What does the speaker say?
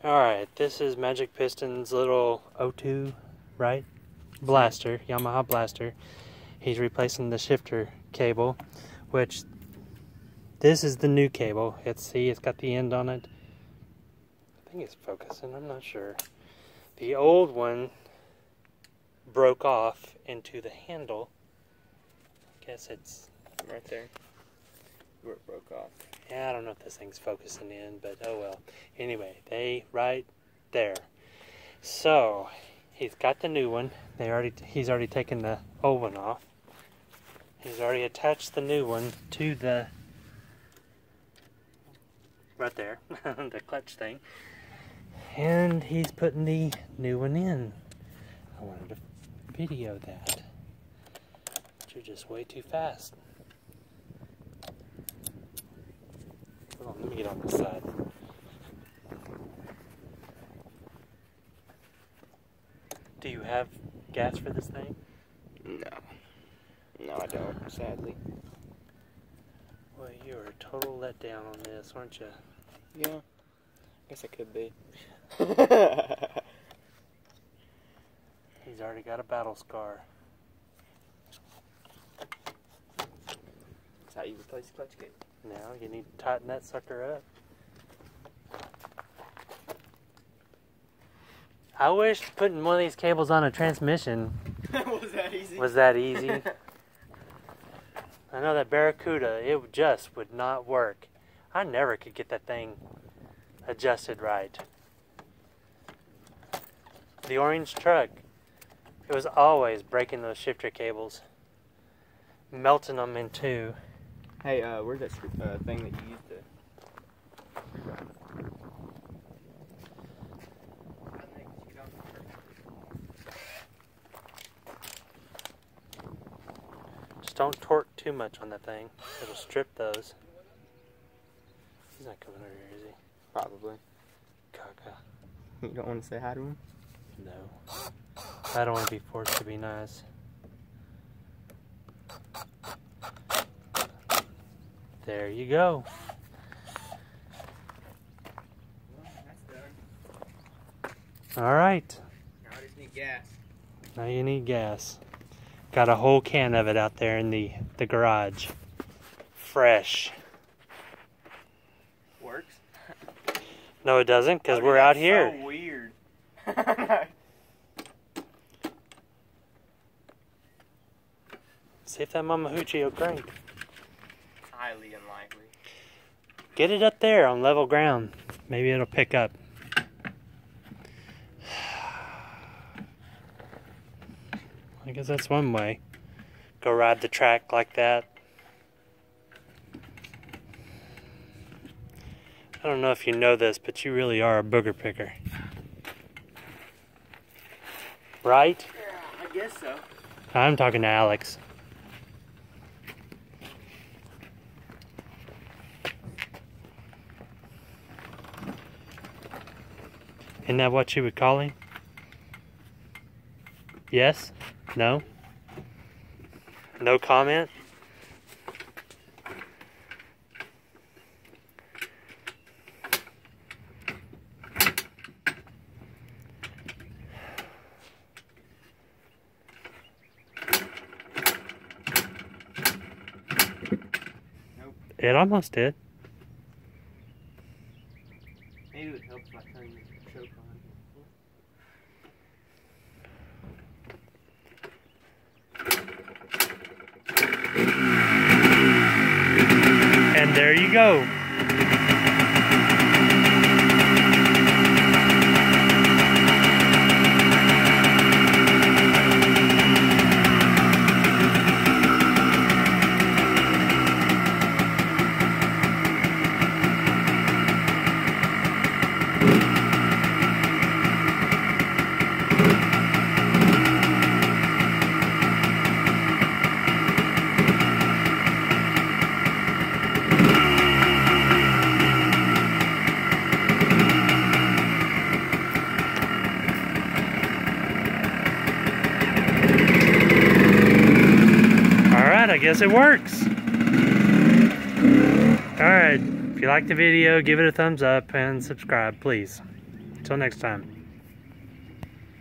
Alright, this is Magic Piston's little O2, right? Blaster, Yamaha blaster. He's replacing the shifter cable, which this is the new cable. It's got the end on it. I think it's focusing, I'm not sure. The old one broke off into the handle. I guess it's right there where it broke off. Yeah, I don't know if this thing's focusing in, but oh well. Anyway, right there. So he's got the new one. He's already taken the old one off. He's already attached the new one to the right there, the clutch thing. And he's putting the new one in. I wanted to video that. But you're just way too fast. Hold on, let me get on this side. Do you have gas for this thing? No, I don't, sadly. Well, you're a total letdown on this, aren't you? Yeah, I guess I could be. He's already got a battle scar. That's how you replace the clutch cable. Now you need to tighten that sucker up. I wish putting one of these cables on a transmission was that easy. I know that Barracuda, it just would not work. I never could get that thing adjusted right. The orange truck, it was always breaking those shifter cables, melting them in two. Hey, where's that thing that you used to? Just don't torque too much on that thing. It'll strip those. He's not coming over here, is he? Probably. Gaga. You don't want to say hi to him? No. I don't want to be forced to be nice. There you go. Well, that's done. Alright. Now I just need gas. Now you need gas. Got a whole can of it out there in the garage. Fresh. Works? No, it doesn't, because we're out here. So weird. See if that Mama Hoochie will crank. Highly unlikely. Get it up there on level ground. Maybe it'll pick up. I guess that's one way. Go ride the track like that. I don't know if you know this, but you really are a booger picker. Right? Yeah, I guess so. I'm talking to Alex. Isn't that what you would call him? Yes? No? No comment? Nope. It almost did. Maybe it helps by turning the choke on. And there you go. I guess it works. Alright, if you like the video, give it a thumbs up and subscribe, please. Until next time.